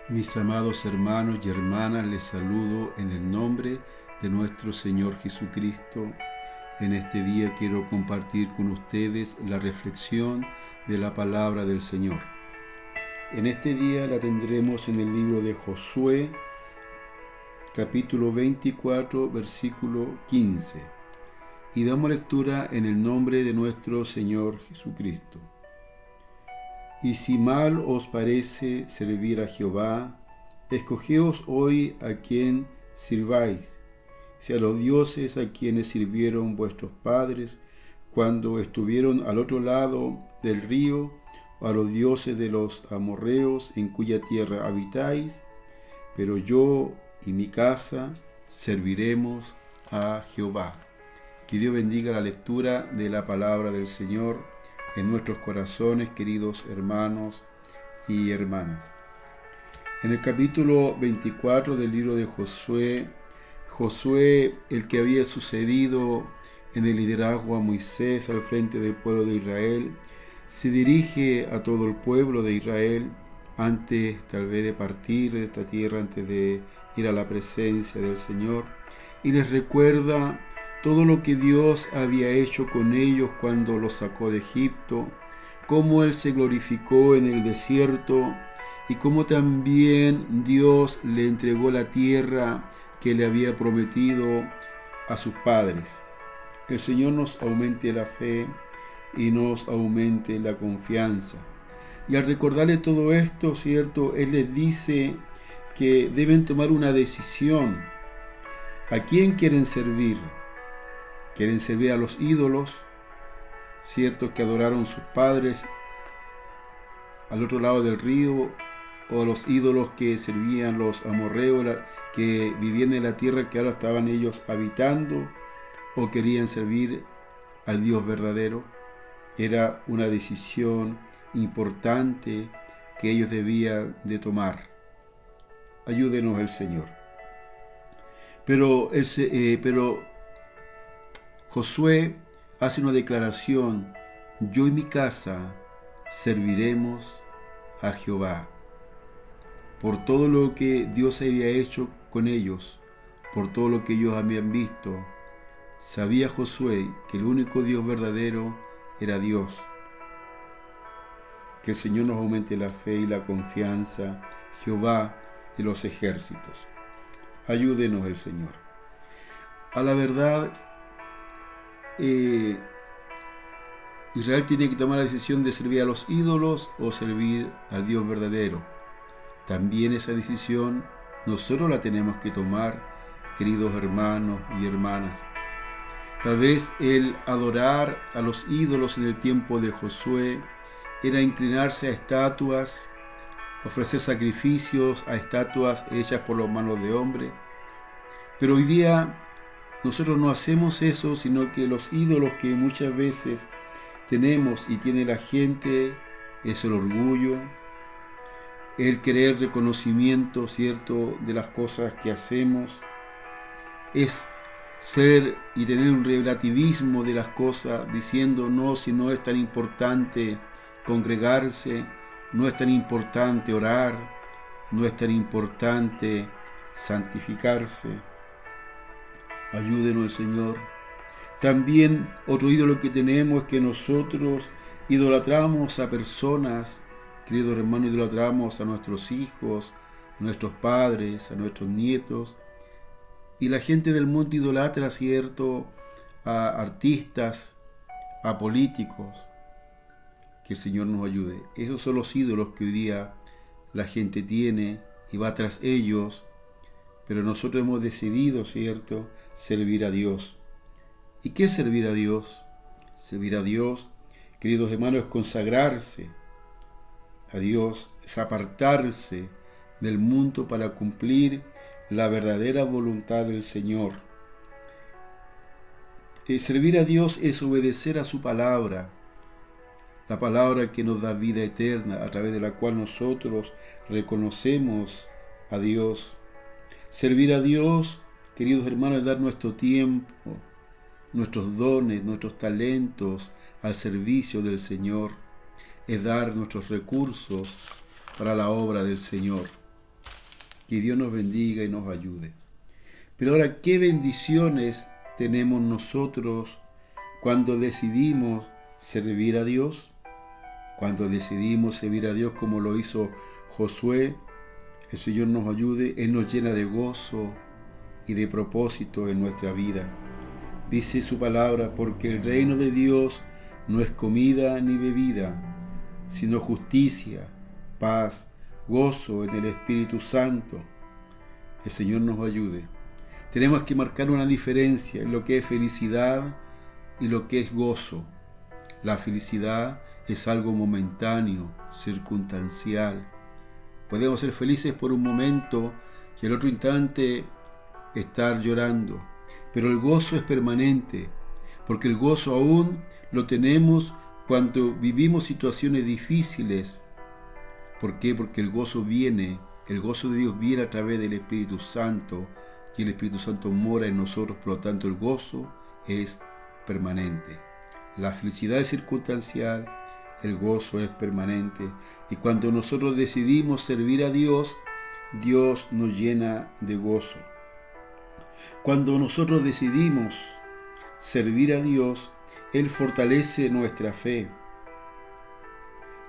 Mis amados hermanos y hermanas, les saludo en el nombre de nuestro Señor Jesucristo. En este día quiero compartir con ustedes la reflexión de la palabra del Señor. En este día la tendremos en el libro de Josué, capítulo 24, versículo 15. Y damos lectura en el nombre de nuestro Señor Jesucristo. Y si mal os parece servir a Jehová, escogeos hoy a quien sirváis, si a los dioses a quienes sirvieron vuestros padres cuando estuvieron al otro lado del río, o a los dioses de los amorreos en cuya tierra habitáis, pero yo y mi casa serviremos a Jehová. Que Dios bendiga la lectura de la palabra del Señor en nuestros corazones, queridos hermanos y hermanas. En el capítulo 24 del libro de Josué, el que había sucedido en el liderazgo a Moisés al frente del pueblo de Israel, se dirige a todo el pueblo de Israel antes tal vez de partir de esta tierra, antes de ir a la presencia del Señor, y les recuerda todo lo que Dios había hecho con ellos cuando los sacó de Egipto, cómo Él se glorificó en el desierto y cómo también Dios le entregó la tierra que le había prometido a sus padres. El Señor nos aumente la fe y nos aumente la confianza. Y al recordarle todo esto, ¿cierto? Él les dice que deben tomar una decisión. ¿A quién quieren servir? ¿Quieren servir a los ídolos, ciertos que adoraron sus padres al otro lado del río, o a los ídolos que servían los amorreos, que vivían en la tierra que ahora estaban ellos habitando, o querían servir al Dios verdadero? Era una decisión importante que ellos debían de tomar. Ayúdenos el Señor. Pero Josué hace una declaración: yo y mi casa serviremos a Jehová. Por todo lo que Dios había hecho con ellos, por todo lo que ellos habían visto, sabía Josué que el único Dios verdadero era Dios. Que el Señor nos aumente la fe y la confianza, Jehová de los ejércitos. Ayúdenos el Señor. A la verdad, Israel tiene que tomar la decisión de servir a los ídolos o servir al Dios verdadero. También esa decisión nosotros la tenemos que tomar, queridos hermanos y hermanas. Tal vez el adorar a los ídolos en el tiempo de Josué era inclinarse a estatuas, ofrecer sacrificios a estatuas hechas por las manos de hombre. Pero hoy día nosotros no hacemos eso, sino que los ídolos que muchas veces tenemos y tiene la gente es el orgullo, el querer reconocimiento, ¿cierto?, de las cosas que hacemos, es ser y tener un relativismo de las cosas, diciendo no, si no es tan importante congregarse, no es tan importante orar, no es tan importante santificarse. Ayúdenos, Señor. También otro ídolo que tenemos es que nosotros idolatramos a personas, queridos hermanos, idolatramos a nuestros hijos, a nuestros padres, a nuestros nietos. Y la gente del mundo idolatra, ¿cierto?, a artistas, a políticos. Que el Señor nos ayude. Esos son los ídolos que hoy día la gente tiene y va tras ellos. Pero nosotros hemos decidido, ¿cierto?, servir a Dios. ¿Y qué es servir a Dios? Servir a Dios, queridos hermanos, es consagrarse a Dios, es apartarse del mundo para cumplir la verdadera voluntad del Señor. Servir a Dios es obedecer a su palabra, la palabra que nos da vida eterna, a través de la cual nosotros reconocemos a Dios. Servir a Dios, queridos hermanos, es dar nuestro tiempo, nuestros dones, nuestros talentos al servicio del Señor, es dar nuestros recursos para la obra del Señor. Que Dios nos bendiga y nos ayude. Pero ahora, ¿qué bendiciones tenemos nosotros cuando decidimos servir a Dios? Cuando decidimos servir a Dios como lo hizo Josué, el Señor nos ayude, Él nos llena de gozo y de propósito en nuestra vida. Dice su palabra, porque el reino de Dios no es comida ni bebida, sino justicia, paz, gozo en el Espíritu Santo. El Señor nos ayude. Tenemos que marcar una diferencia en lo que es felicidad y lo que es gozo. La felicidad es algo momentáneo, circunstancial. Podemos ser felices por un momento y al otro instante estar llorando. Pero el gozo es permanente, porque el gozo aún lo tenemos cuando vivimos situaciones difíciles. ¿Por qué? Porque el gozo de Dios viene a través del Espíritu Santo y el Espíritu Santo mora en nosotros, por lo tanto el gozo es permanente. La felicidad es circunstancial, el gozo es permanente. Y cuando nosotros decidimos servir a Dios, Dios nos llena de gozo. Cuando nosotros decidimos servir a Dios, Él fortalece nuestra fe.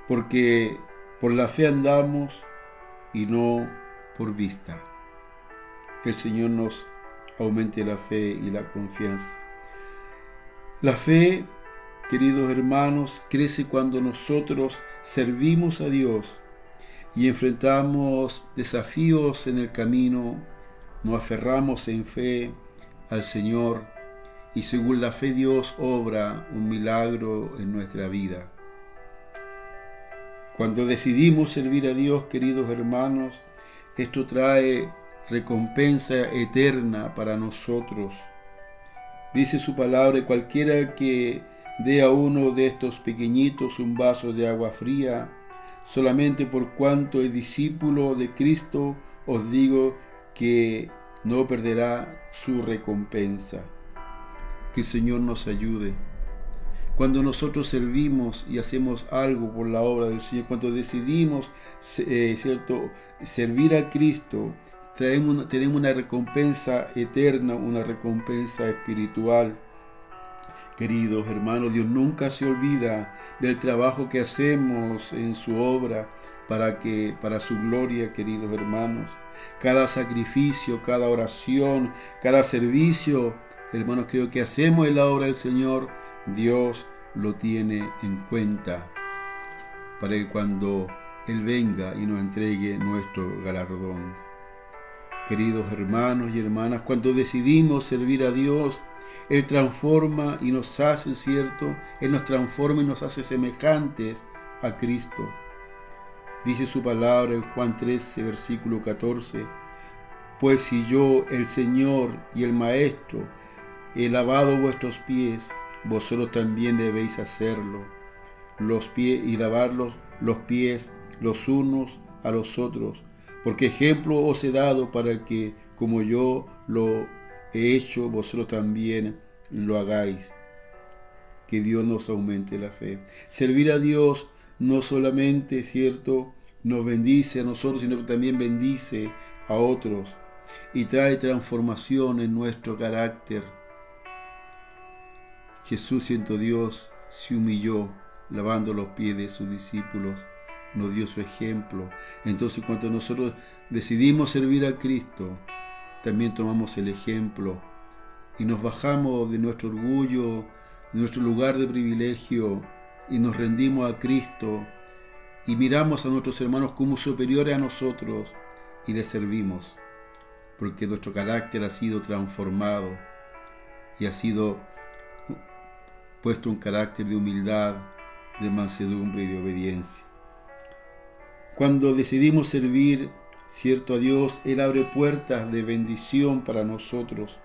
Porque por la fe andamos y no por vista. Que el Señor nos aumente la fe y la confianza. La fe, queridos hermanos, crece cuando nosotros servimos a Dios y enfrentamos desafíos en el camino, nos aferramos en fe al Señor y según la fe Dios obra un milagro en nuestra vida. Cuando decidimos servir a Dios, queridos hermanos, esto trae recompensa eterna para nosotros. Dice su palabra, cualquiera que dé a uno de estos pequeñitos un vaso de agua fría, solamente por cuanto es discípulo de Cristo, os digo que no perderá su recompensa. Que el Señor nos ayude. Cuando nosotros servimos y hacemos algo por la obra del Señor, cuando decidimos servir a Cristo, tenemos una recompensa eterna, una recompensa espiritual. Queridos hermanos, Dios nunca se olvida del trabajo que hacemos en su obra para su gloria, queridos hermanos. Cada sacrificio, cada oración, cada servicio, hermanos, creo que hacemos en la obra del Señor, Dios lo tiene en cuenta para que cuando Él venga y nos entregue nuestro galardón. Queridos hermanos y hermanas, cuando decidimos servir a Dios, Él transforma y nos hace, Él nos transforma y nos hace semejantes a Cristo. Dice su palabra en Juan 13, versículo 14, pues si yo, el Señor y el Maestro, he lavado vuestros pies, vosotros también debéis hacerlo, y lavar los pies los unos a los otros, porque ejemplo os he dado para que, como yo lo he hecho, vosotros también lo hagáis. Que Dios nos aumente la fe. Servir a Dios no solamente, nos bendice a nosotros, sino que también bendice a otros y trae transformación en nuestro carácter. Jesús, siendo Dios, se humilló lavando los pies de sus discípulos, nos dio su ejemplo. Entonces, cuando nosotros decidimos servir a Cristo, también tomamos el ejemplo y nos bajamos de nuestro orgullo, de nuestro lugar de privilegio y nos rendimos a Cristo y miramos a nuestros hermanos como superiores a nosotros y les servimos, porque nuestro carácter ha sido transformado y ha sido puesto un carácter de humildad, de mansedumbre y de obediencia. Cuando decidimos servir, a Dios, Él abre puertas de bendición para nosotros.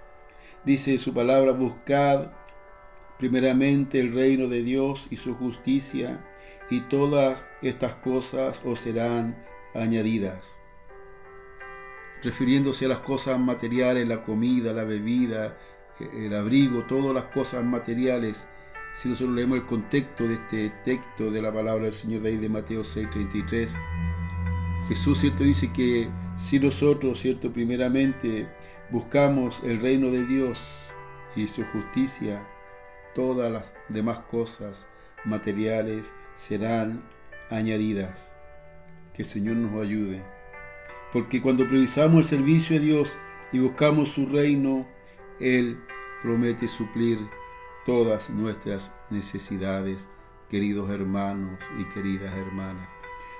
Dice su palabra, buscad primeramente el reino de Dios y su justicia, y todas estas cosas os serán añadidas. Refiriéndose a las cosas materiales, la comida, la bebida, el abrigo, todas las cosas materiales. Si nosotros leemos el contexto de este texto de la palabra del Señor de ahí de Mateo 6:33, Jesús dice que Si nosotros, ¿cierto?, primeramente buscamos el reino de Dios y su justicia, todas las demás cosas materiales serán añadidas. Que el Señor nos ayude. Porque cuando priorizamos el servicio a Dios y buscamos su reino, Él promete suplir todas nuestras necesidades, queridos hermanos y queridas hermanas.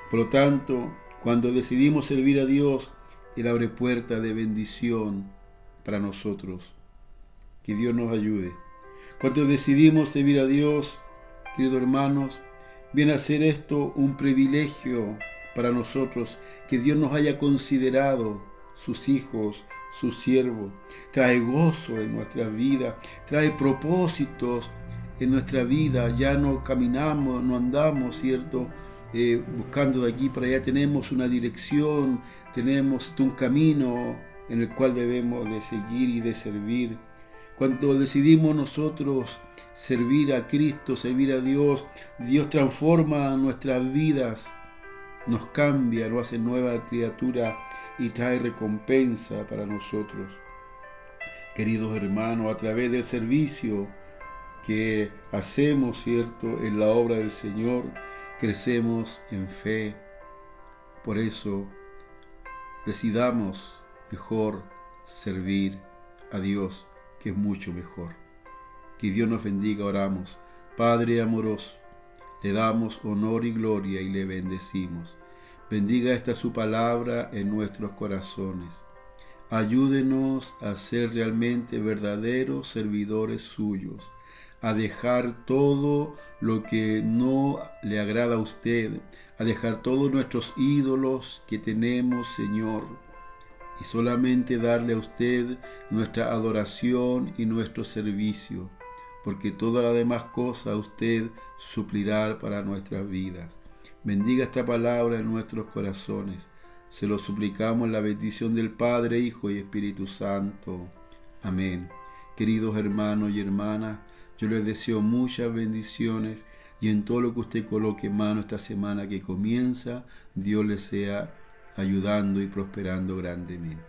Por lo tanto, cuando decidimos servir a Dios, Él abre puertas de bendición para nosotros. Que Dios nos ayude. Cuando decidimos servir a Dios, queridos hermanos, viene a ser esto un privilegio para nosotros, que Dios nos haya considerado sus hijos, sus siervos. Trae gozo en nuestra vida, trae propósitos en nuestra vida. Ya no caminamos, no andamos, ¿cierto?, buscando de aquí para allá. Tenemos una dirección, tenemos un camino en el cual debemos de seguir y de servir. Cuando decidimos nosotros servir a Cristo, servir a Dios, Dios transforma nuestras vidas, nos cambia, nos hace nueva criatura y trae recompensa para nosotros. Queridos hermanos, a través del servicio que hacemos, ¿cierto?, en la obra del Señor, crecemos en fe. Por eso, decidamos mejor servir a Dios, que es mucho mejor. Que Dios nos bendiga, oramos. Padre amoroso, le damos honor y gloria y le bendecimos. Bendiga esta su palabra en nuestros corazones. Ayúdenos a ser realmente verdaderos servidores suyos, a dejar todo lo que no le agrada a usted, a dejar todos nuestros ídolos que tenemos, Señor, y solamente darle a usted nuestra adoración y nuestro servicio, porque todas las demás cosas usted suplirá para nuestras vidas. Bendiga esta palabra en nuestros corazones. Se lo suplicamos en la bendición del Padre, Hijo y Espíritu Santo. Amén. Queridos hermanos y hermanas, yo les deseo muchas bendiciones y en todo lo que usted coloque en mano esta semana que comienza, Dios les sea ayudando y prosperando grandemente.